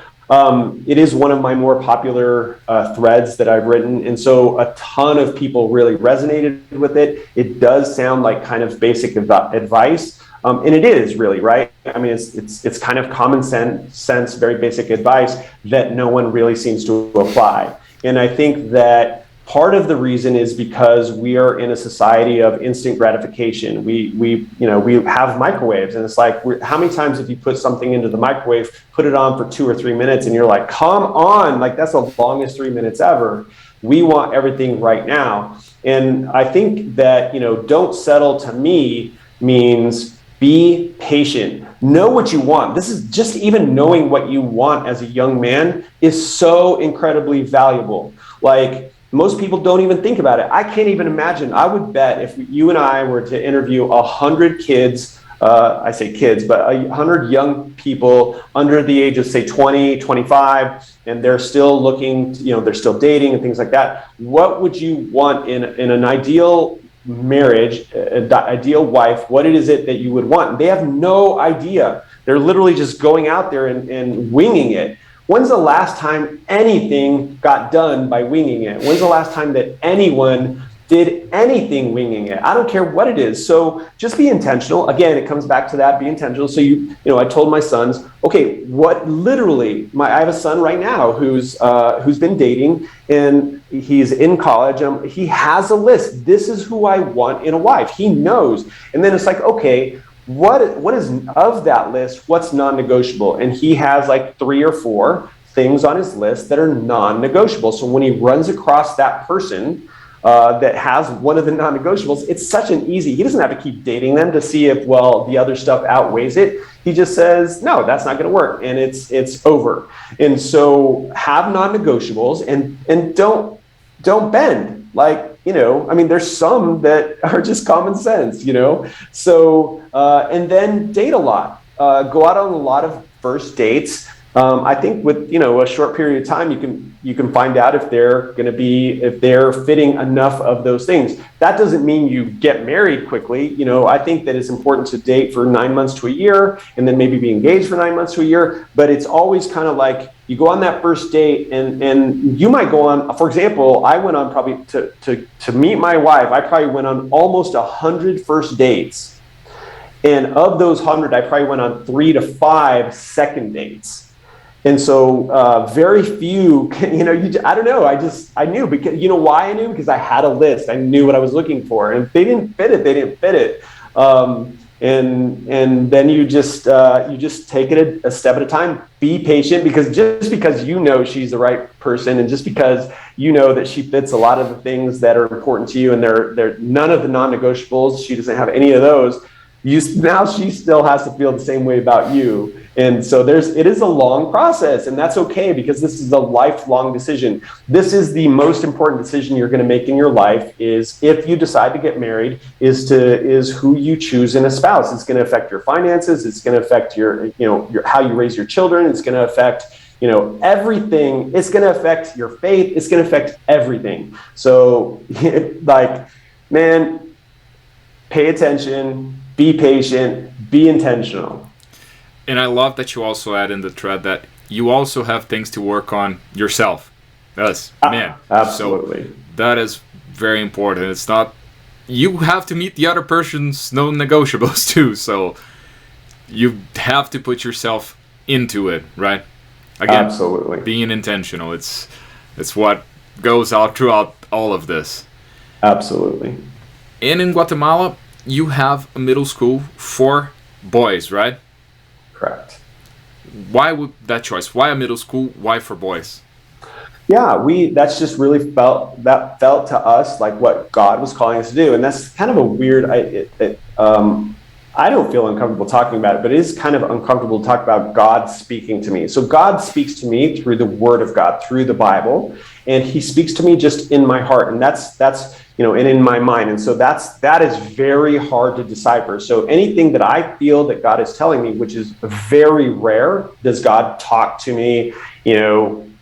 It is one of my more popular threads that I've written. And so a ton of people really resonated with it. It does sound like kind of basic advice. And it is really, right? I mean, it's kind of common sense, very basic advice that no one really seems to apply. And I think that part of the reason is because we are in a society of instant gratification. We have microwaves, and it's like, how many times have you put something into the microwave, put it on for 2 or 3 minutes, and you're like, come on, like that's the longest 3 minutes ever. We want everything right now. And I think that, don't settle to me means be patient. Know what you want. This is just even knowing what you want as a young man is so incredibly valuable. Like, most people don't even think about it. I can't even imagine. I would bet if you and I were to interview 100 kids, I say kids, but 100 young people under the age of, say, 20, 25, and they're still looking, they're still dating and things like that. What would you want in an ideal marriage, an ideal wife? What is it that you would want? They have no idea. They're literally just going out there and winging it. When's the last time anything got done by winging it? When's the last time that anyone did anything winging it? I don't care what it is. So just be intentional. Again, it comes back to that, be intentional. So I told my sons, okay, I have a son right now who's been dating, and he's in college. He has a list. This is who I want in a wife. He knows. And then it's like, okay, what is of that list, what's non-negotiable? And he has like 3 or 4 things on his list that are non-negotiable. So when he runs across that person that has one of the non-negotiables, it's such an easy, he doesn't have to keep dating them to see if, the other stuff outweighs it. He just says, no, that's not going to work. And it's over. And so have non-negotiables and don't bend. Like, there's some that are just common sense, So, and then date a lot, go out on a lot of first dates. I think with, a short period of time, you can find out if they're fitting enough of those things. That doesn't mean you get married quickly. I think that it's important to date for 9 months to a year and then maybe be engaged for 9 months to a year. But it's always kind of like you go on that first date and you might go on, for example, I went on probably to meet my wife. I probably went on almost 100 first dates. And of those 100, I probably went on 3 to 5 second dates. And so very few, I don't know. I knew, because why I knew? Because I had a list. I knew what I was looking for, and if they didn't fit it. And then you just take it a step at a time. Be patient, because just because she's the right person, and just because that she fits a lot of the things that are important to you, and they're none of the non-negotiables, she doesn't have any of those. Now she still has to feel the same way about you. And so it is a long process, and that's okay, because this is a lifelong decision. This is the most important decision you're going to make in your life, is if you decide to get married, is who you choose in a spouse. It's going to affect your finances. It's going to affect your how you raise your children. It's going to affect, everything. It's going to affect your faith. It's going to affect everything. So man, pay attention. be patient, be intentional. And I love that you also add in the thread that you also have things to work on yourself. That's, man. Absolutely. So that is very important. It's not, you have to meet the other person's non-negotiables too. So you have to put yourself into it, right? Again, Absolutely. being intentional. It's what goes out throughout all of this. Absolutely. And in Guatemala, you have a middle school for boys, right? Correct. Why would that choice? Why a middle school? Why for boys? Yeah, that's just really felt to us like what God was calling us to do, and that's kind of a weird. I don't feel uncomfortable talking about it, but it is kind of uncomfortable to talk about God speaking to me. So God speaks to me through the Word of God, through the Bible, and He speaks to me just in my heart, and that's and in my mind, and so that is very hard to decipher. So anything that I feel that God is telling me, which is very rare, does God talk to me,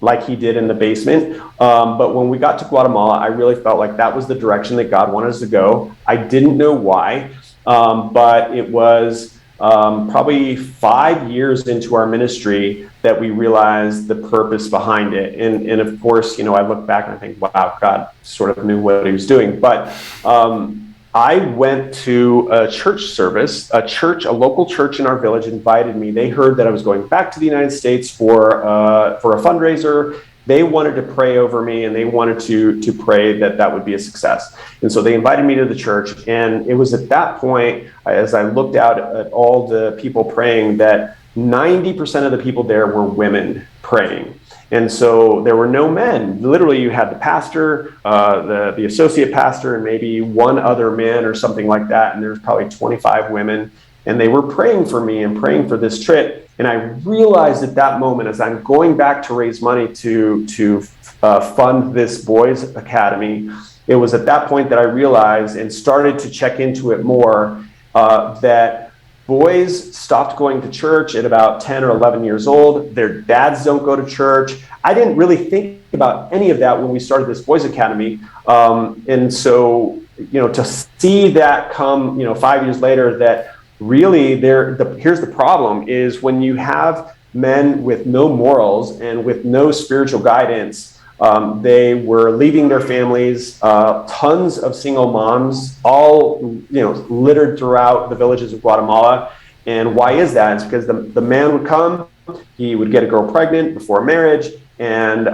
like He did in the basement. But when we got to Guatemala, I really felt like that was the direction that God wanted us to go. I didn't know why. But it was probably 5 years into our ministry that we realized the purpose behind it. And of course, I look back and I think, wow, God sort of knew what He was doing. But I went to a church service, a local church in our village invited me. They heard that I was going back to the United States for a fundraiser. They wanted to pray over me, and they wanted to pray that would be a success. And so they invited me to the church. And it was at that point, as I looked out at all the people praying, that 90% of the people there were women praying. And so there were no men. Literally, you had the pastor, the associate pastor, and maybe one other man or something like that. And there's probably 25 women. And they were praying for me and praying for this trip. And I realized at that moment, as I'm going back to raise money to fund this boys' academy, it was at that point that I realized and started to check into it more, that boys stopped going to church at about 10 or 11 years old. Their dads don't go to church. I didn't really think about any of that when we started this boys' academy. And so, to see that come, 5 years later, that really here's the problem is when you have men with no morals and with no spiritual guidance, they were leaving their families, tons of single moms, all littered throughout the villages of Guatemala. And why is that? It's because the man would come, he would get a girl pregnant before marriage, and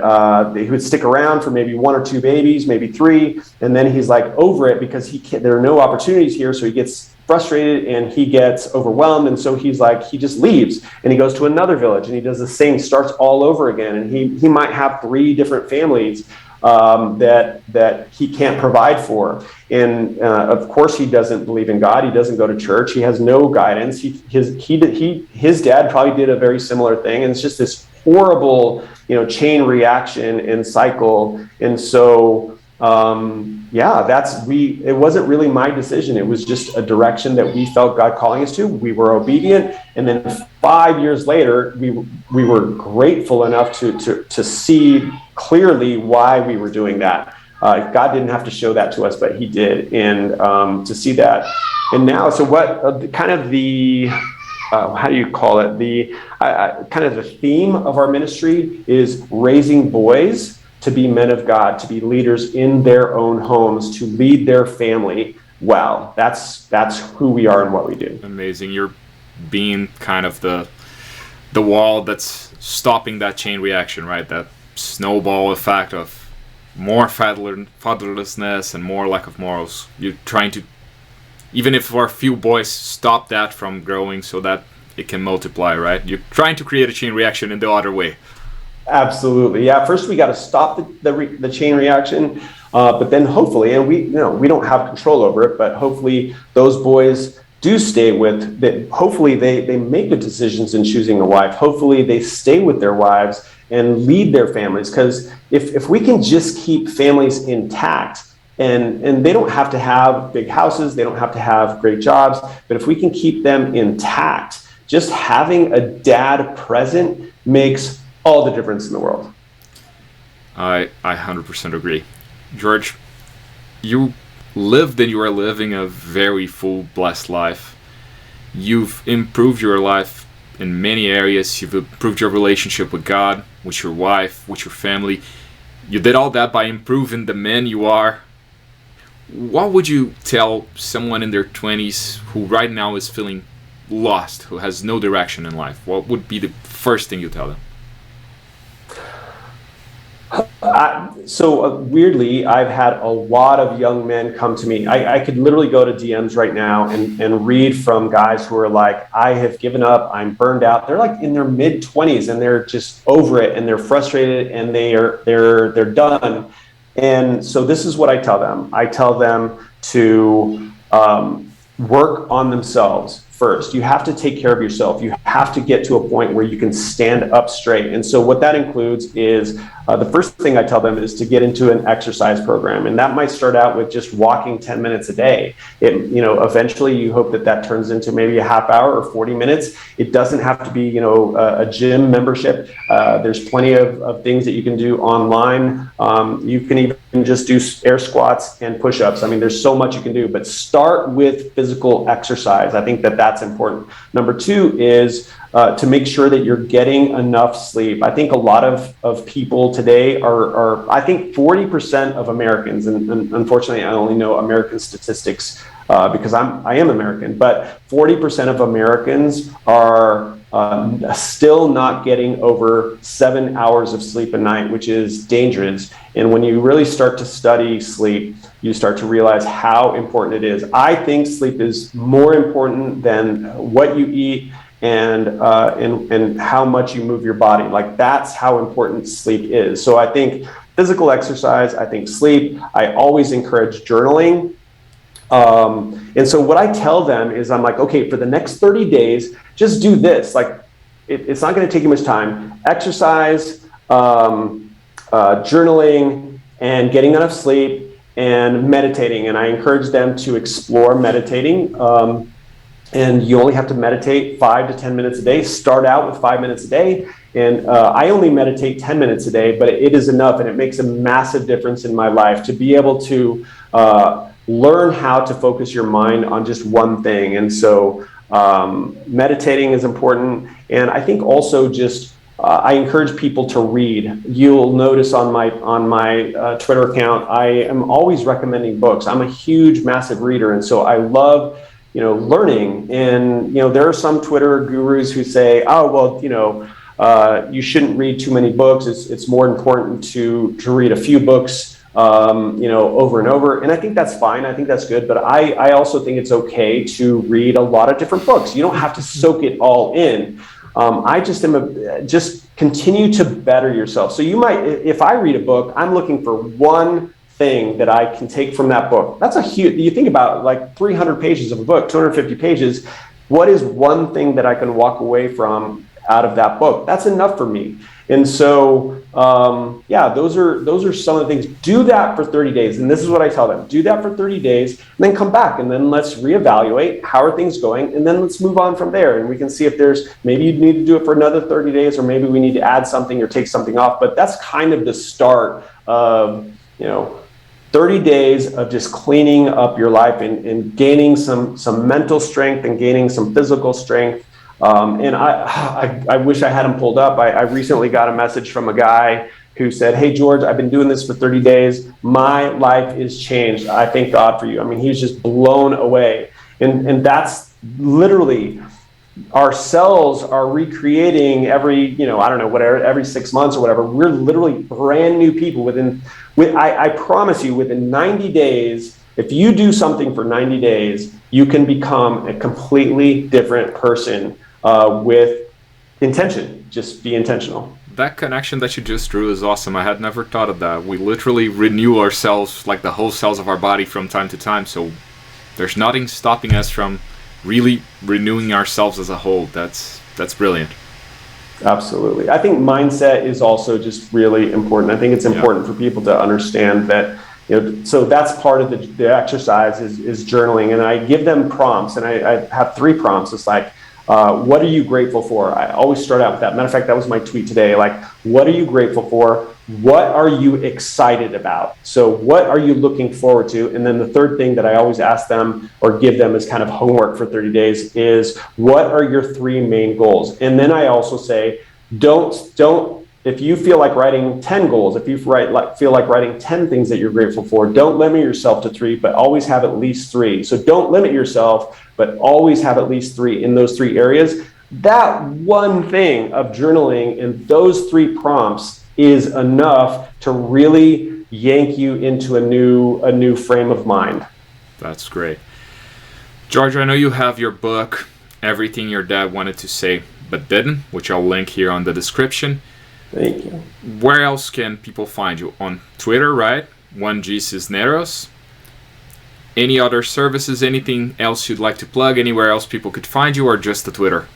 he would stick around for maybe 1 or 2 babies, maybe 3, and then he's like over it because there are no opportunities here, so he gets frustrated and he gets overwhelmed, and so he just leaves and he goes to another village and he does the same, starts all over again, and he might have 3 different families that he can't provide for. And of course he doesn't believe in God. He doesn't go to church. He has no guidance. His dad probably did a very similar thing, and it's just this horrible chain reaction and cycle. And so it wasn't really my decision. It was just a direction that we felt God calling us to. We were obedient, and then 5 years later, we were grateful enough to see clearly why we were doing that. God didn't have to show that to us, but He did, and to see that. And now, so what kind of the how do you call it? The kind of the theme of our ministry is raising boys to be men of God, to be leaders in their own homes, to lead their family well. That's who we are and what we do. Amazing. You're being kind of the wall that's stopping that chain reaction, right? That snowball effect of more fatherlessness and more lack of morals. You're trying to, even if our few boys, stop that from growing so that it can multiply, right? You're trying to create a chain reaction in the other way. Absolutely, yeah. First, we got to stop the chain reaction, but then hopefully, and we don't have control over it, but hopefully those boys do stay with that. Hopefully, they make good decisions in choosing a wife. Hopefully, they stay with their wives and lead their families. Because if we can just keep families intact, and they don't have to have big houses, they don't have to have great jobs, but if we can keep them intact, just having a dad present makes all the difference in the world. I 100% agree. George, you lived and you are living a very full, blessed life. You've improved your life in many areas. You've improved your relationship with God, with your wife, with your family. You did all that by improving the man you are. What would you tell someone in their 20s who right now is feeling lost, who has no direction in life? What would be the first thing you tell them? Weirdly, I've had a lot of young men come to me. I could literally go to DMs right now and read from guys who are like, I have given up, I'm burned out. They're like in their mid 20s and they're just over it and they're frustrated and they're done. And so this is what I tell them. I tell them to work on themselves first. You have to take care of yourself. You have to get to a point where you can stand up straight. And so what that includes is the first thing I tell them is to get into an exercise program. And that might start out with just walking 10 minutes a day. Eventually you hope that turns into maybe a half hour or 40 minutes. It doesn't have to be, a gym membership. There's plenty of things that you can do online. You can even just do air squats and push-ups. I mean, there's so much you can do, but start with physical exercise. I think that's important. Number two is to make sure that you're getting enough sleep. I think a lot of people today are I think 40% of Americans, and unfortunately I only know American statistics because I am American, but 40% of Americans are still not getting over 7 hours of sleep a night, which is dangerous. And when you really start to study sleep, you start to realize how important it is. I think sleep is more important than what you eat and how much you move your body. Like, that's how important sleep is. So I think physical exercise, I think sleep. I always encourage journaling. And so what I tell them is, I'm like, okay, for the next 30 days, just do this. Like, it's not going to take you much time. Exercise, journaling, and getting enough sleep, and meditating. And I encourage them to explore meditating. And you only have to meditate 5 to 10 minutes a day. Start out with 5 minutes a day. And I only meditate 10 minutes a day, but it is enough. And it makes a massive difference in my life to be able to learn how to focus your mind on just one thing. And so meditating is important. And I think also just I encourage people to read. You'll notice on my Twitter account, I am always recommending books. I'm a huge, massive reader. And so I love learning. And there are some Twitter gurus who say, oh, well, you shouldn't read too many books. It's more important to read a few books over and over. And I think that's fine. I think that's good. But I also think it's okay to read a lot of different books. You don't have to soak it all in. I just continue to better yourself. So you might, if I read a book, I'm looking for one thing that I can take from that book. That's a huge, you think about like 300 pages of a book, 250 pages. What is one thing that I can walk away from out of that book? That's enough for me. And so, those are some of the things. Do that for 30 days. And this is what I tell them. Do that for 30 days and then come back and then let's reevaluate. How are things going? And then let's move on from there. And we can see if maybe you need to do it for another 30 days, or maybe we need to add something or take something off. But that's kind of the start of, 30 days of just cleaning up your life and gaining some mental strength and gaining some physical strength. And I wish I had him pulled up. I recently got a message from a guy who said, hey, George, I've been doing this for 30 days. My life is changed. I thank God for you. I mean, he was just blown away. And that's literally, our cells are recreating every, every 6 months or whatever. We're literally brand new people I promise you, within 90 days, if you do something for 90 days, you can become a completely different person with intention. Just be intentional. That connection that you just drew is awesome. I had never thought of that. We literally renew ourselves, like the whole cells of our body, from time to time. So there's nothing stopping us from really renewing ourselves as a whole. That's brilliant. Absolutely. I think mindset is also just really important. I think it's important for people to understand that, so that's part of the exercise is journaling. And I give them prompts, and I have 3 prompts. It's like, what are you grateful for? I always start out with that. Matter of fact, that was my tweet today. Like, what are you grateful for? what are you excited about? So what are you looking forward to? And then the third thing that I always ask them or give them as kind of homework for 30 days is, what are your 3 main goals? And then I also say, don't, if you feel like writing 10 goals, if you feel like writing 10 things that you're grateful for, don't limit yourself to 3, but always have at least 3. So don't limit yourself, but always have at least 3 in those 3 areas. That one thing of journaling in those 3 prompts is enough to really yank you into a new frame of mind. That's great. George, I know you have your book, Everything Your Dad Wanted to Say But Didn't, which I'll link here on the description. Thank you. Where else can people find you? On Twitter, right? 1G Sisneros. Any other services, anything else you'd like to plug? Anywhere else people could find you, or just the Twitter?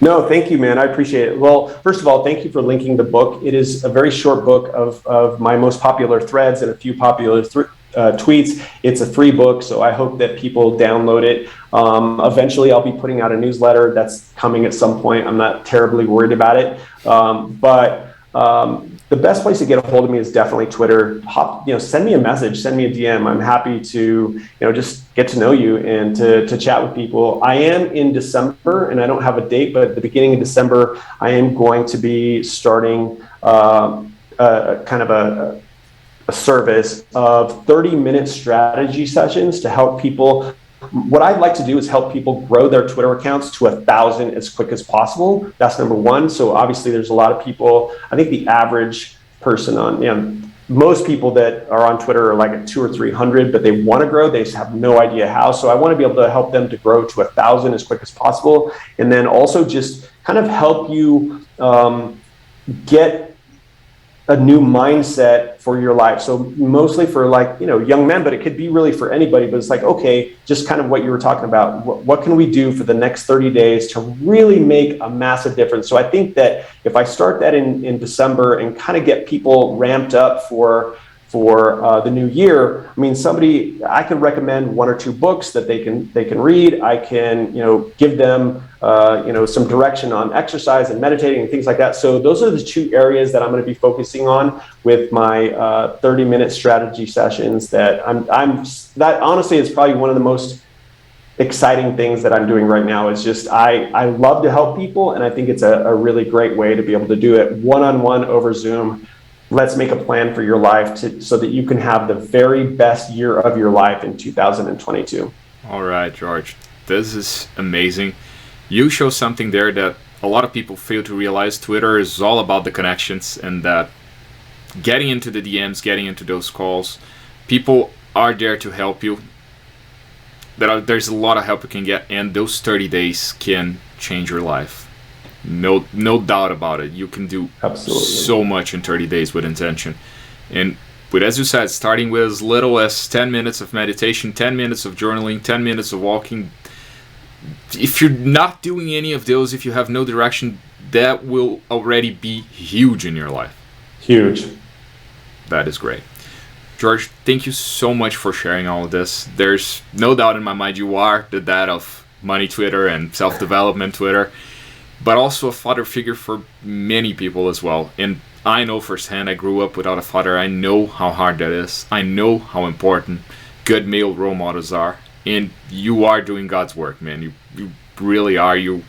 No, thank you, man. I appreciate it. Well, first of all, thank you for linking the book. It is a very short book of my most popular threads and a few popular tweets. It's a free book, so I hope that people download it. Eventually, I'll be putting out a newsletter that's coming at some point. I'm not terribly worried about it. But the best place to get a hold of me is definitely Twitter. Send me a message, send me a DM. I'm happy to, just get to know you and to chat with people. I am in December, and I don't have a date, but at the beginning of December, I am going to be starting a service of 30-minute strategy sessions to help people. What I'd like to do is help people grow their Twitter accounts to 1,000 as quick as possible. That's number one. So obviously there's a lot of people. I think the average person most people that are on Twitter are like at 200 or 300, but they want to grow. They just have no idea how. So I want to be able to help them to grow to 1,000 as quick as possible. And then also just kind of help you get a new mindset for your life. So mostly for young men, but it could be really for anybody, but it's like, okay, just kind of what you were talking about. What can we do for the next 30 days to really make a massive difference? So I think that if I start that in December and kind of get people ramped up for the new year, I can recommend 1 or 2 books that they can read. I can, give them, some direction on exercise and meditating and things like that. So those are the 2 areas that I'm going to be focusing on with my 30-minute strategy sessions. That honestly is probably one of the most exciting things that I'm doing right now. Is just I love to help people, and I think it's a really great way to be able to do it one-on-one over Zoom. Let's make a plan for your life so that you can have the very best year of your life in 2022. All right, George. This is amazing. You show something there that a lot of people fail to realize. Twitter is all about the connections, and that getting into the DMs, getting into those calls, people are there to help you. There's a lot of help you can get, and those 30 days can change your life. No doubt about it. You can do so much in 30 days with intention. And as you said, starting with as little as 10 minutes of meditation, 10 minutes of journaling, 10 minutes of walking. If you're not doing any of those, if you have no direction, that will already be huge in your life. Huge. That is great. George, thank you so much for sharing all of this. There's no doubt in my mind you are the dad of money Twitter and self-development Twitter, but also a father figure for many people as well. And I know firsthand, I grew up without a father. I know how hard that is. I know how important good male role models are. And you are doing God's work, man. You really are. You're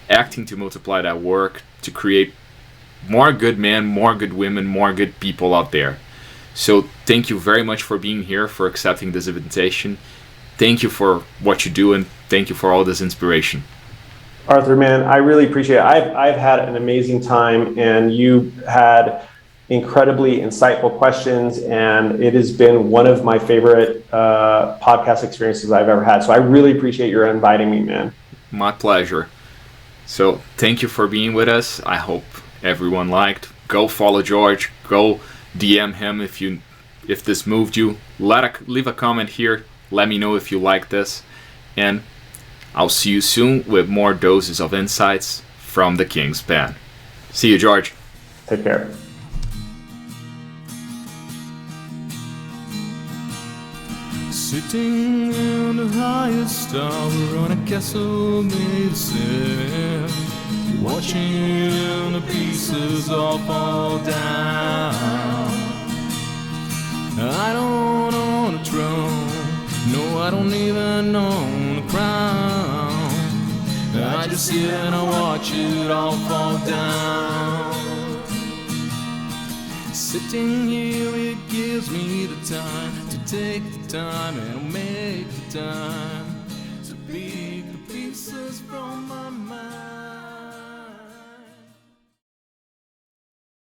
acting to multiply that work, to create more good men, more good women, more good people out there. So thank you very much for being here, for accepting this invitation. Thank you for what you do, and thank you for all this inspiration. Arthur, man, I really appreciate it. I've had an amazing time, and you had incredibly insightful questions, and it has been one of my favorite podcast experiences I've ever had. So I really appreciate your inviting me, man. My pleasure. So thank you for being with us. I hope everyone liked. Go follow George. Go DM him if this moved you. Leave a comment here. Let me know if you like this. And I'll see you soon with more doses of insights from the King's Pen. See you, George. Take care. Sitting in the highest tower on a castle made of sand, watching the pieces all fall down. yeah, and I watch it all fall down. Sitting here, it gives me the time to take the time and make the time to pick the pieces from my mind.